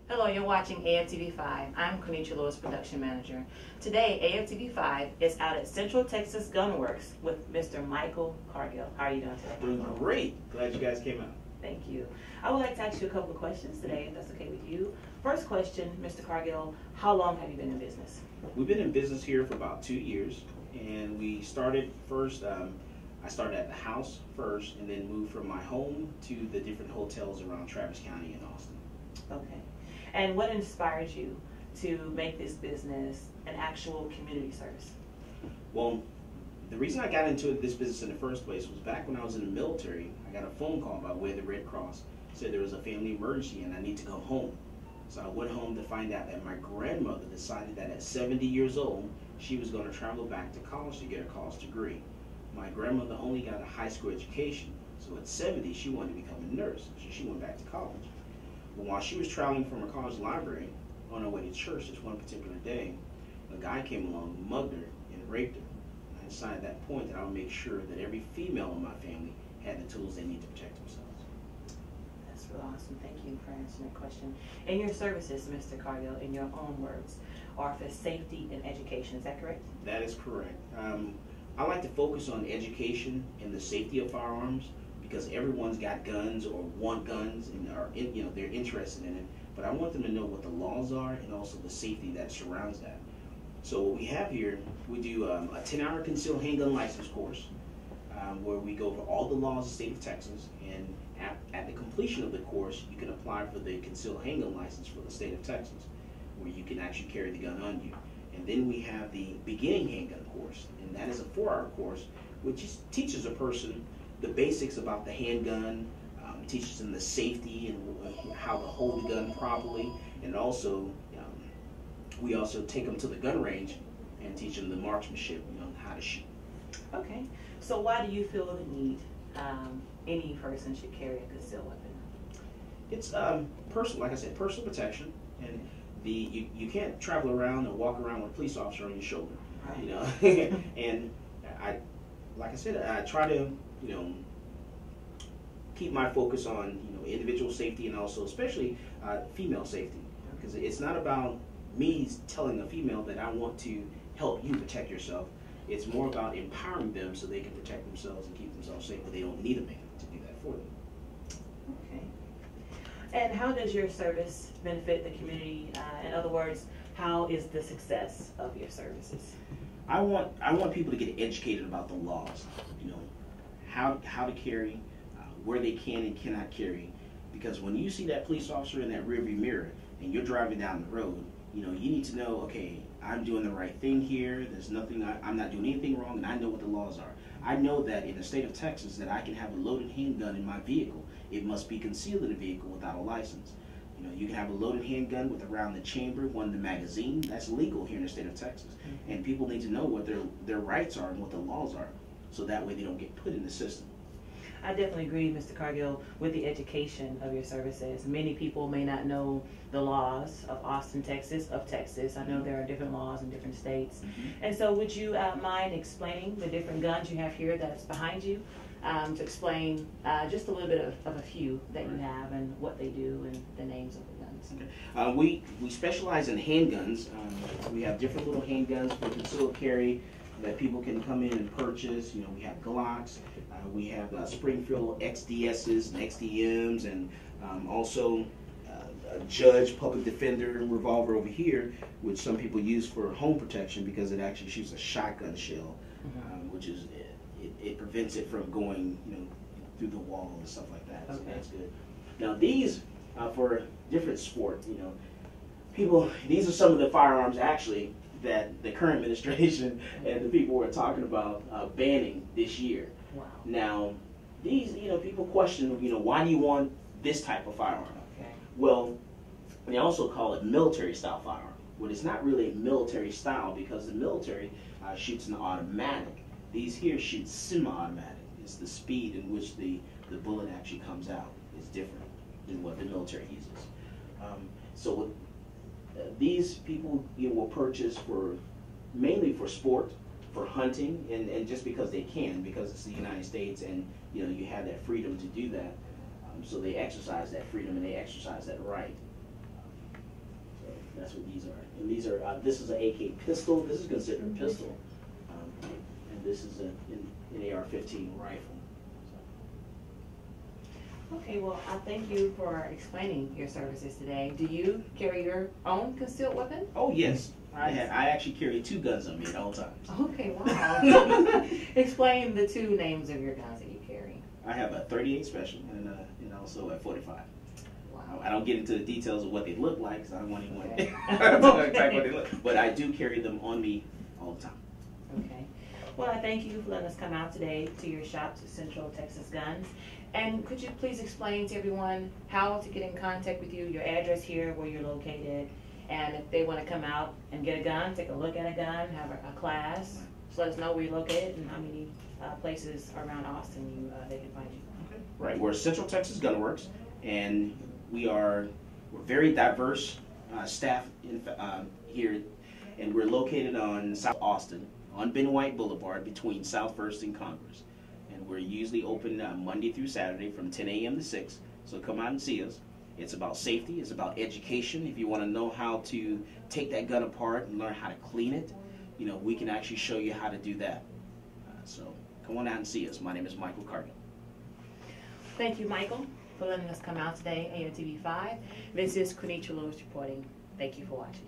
Hello, you're watching AFTV5. I'm Quenisha Lewis, Production Manager. Today, AFTV5 is out at Central Texas Gun Works with Mr. Michael Cargill. How are you doing today? Doing great. Glad you guys came out. Thank you. I would like to ask you a couple of questions today, if that's okay with you. First question, Mr. Cargill, how long have you been in business? We've been in business here for about 2 years, and we started first, I started at the house first, and then moved from my home to the different hotels around Travis County and Austin. Okay. And what inspired you to make this business an actual community service? Well, the reason I got into this business in the first place was back when I was in the military. I got a phone call by way of the Red Cross. Said there was a family emergency and I need to come home. So I went home to find out that my grandmother decided that at 70 years old, she was going to travel back to college to get her college degree. My grandmother only got a high school education, so at 70 she wanted to become a nurse, so she went back to college. But while she was traveling from her college library on her way to church this one particular day, a guy came along, mugged her, and raped her. And I decided at that point that I would make sure that every female in my family had the tools they need to protect themselves. That's real awesome. Thank you for answering that question. And your services, Mr. Cargill, in your own words, are for safety and education. Is that correct? That is correct. I like to focus on education and the safety of firearms, because everyone's got guns or want guns and they're interested in it. But I want them to know what the laws are and also the safety that surrounds that. So what we have here, we do a 10-hour concealed handgun license course where we go over all the laws of the state of Texas, and at the completion of the course, you can apply for the concealed handgun license for the state of Texas, where you can actually carry the gun on you. And then we have the beginning handgun course, and that is a 4-hour course which just teaches a person the basics about the handgun, teaches them the safety and how to hold the gun properly, and also we also take them to the gun range and teach them the marksmanship, how to shoot. Okay. So why do you feel the need any person should carry a concealed weapon? It's personal, like I said, personal protection, and you can't travel around and walk around with a police officer on your shoulder, right. And like I said, I try to keep my focus on individual safety and also especially female safety, because it's not about me telling a female that I want to help you protect yourself. It's more about empowering them so they can protect themselves and keep themselves safe, but they don't need a man to do that for them. Okay. And how does your service benefit the community? In other words, how is the success of your services? I want people to get educated about the laws, how to carry, where they can and cannot carry, because when you see that police officer in that rearview mirror and you're driving down the road, you need to know, okay, I'm doing the right thing here. There's nothing, I'm not doing anything wrong, and I know what the laws are. I know that in the state of Texas that I can have a loaded handgun in my vehicle. It must be concealed in the vehicle without a license. You can have a loaded handgun with a round in the chamber, one in the magazine. That's legal here in the state of Texas. And people need to know what their rights are and what the laws are, so that way they don't get put in the system. I definitely agree, Mr. Cargill, with the education of your services. Many people may not know the laws of Austin, Texas, I know there are different laws in different states. And so would you mind explaining the different guns you have here that's behind you, to explain just a little bit of a few that you have and what they do and the names of the guns? Okay. We specialize in handguns. We have different little handguns for concealed carry that people can come in and purchase. We have Glocks, we have Springfield XDSs and XDMs, and also a Judge Public Defender revolver over here, which some people use for home protection because it actually shoots a shotgun shell, which is it prevents it from going through the wall and stuff like that. So that's good. Now these for different sport, these are some of the firearms actually that the current administration and the people we're talking about banning this year. Wow. Now, these, people question, why do you want this type of firearm? Okay. Well, they also call it military style firearm. Well, it's not really a military style because the military shoots an automatic. These here shoot semi-automatic. It's the speed in which the bullet actually comes out is different than what the military uses. So these people will purchase mainly for sport, for hunting, and just because they can, because it's the United States and you have that freedom to do that. So they exercise that freedom and they exercise that right. That's what these are. And these are, this is an AK pistol. This is considered a pistol. And this is an AR-15 rifle. Okay, well, I thank you for explaining your services today. Do you carry your own concealed weapon? Oh, yes. I actually carry 2 guns on me at all times. Okay, wow. Explain the 2 names of your guns that you carry. I have a 38 Special and also a 45. Wow. I don't get into the details of what they look like because I don't want anyone Okay. to type what they look. But I do carry them on me all the time. Okay. Well, I thank you for letting us come out today to your shop, to Central Texas Guns. And could you please explain to everyone how to get in contact with you, your address here, where you're located, and if they want to come out and get a gun, take a look at a gun, have a class, just let us know where you're located and how many places around Austin they can find you. Okay. Right. We're Central Texas Gun Works, and we're very diverse staff here, and we're located on South Austin, on Ben White Boulevard, between South First and Congress. And we're usually open Monday through Saturday from 10 a.m. to 6, so come out and see us. It's about safety, it's about education. If you want to know how to take that gun apart and learn how to clean it, we can actually show you how to do that. So come on out and see us. My name is Michael Cargill. Thank you, Michael, for letting us come out today, AOTV 5. This is Quinitra Lewis reporting. Thank you for watching.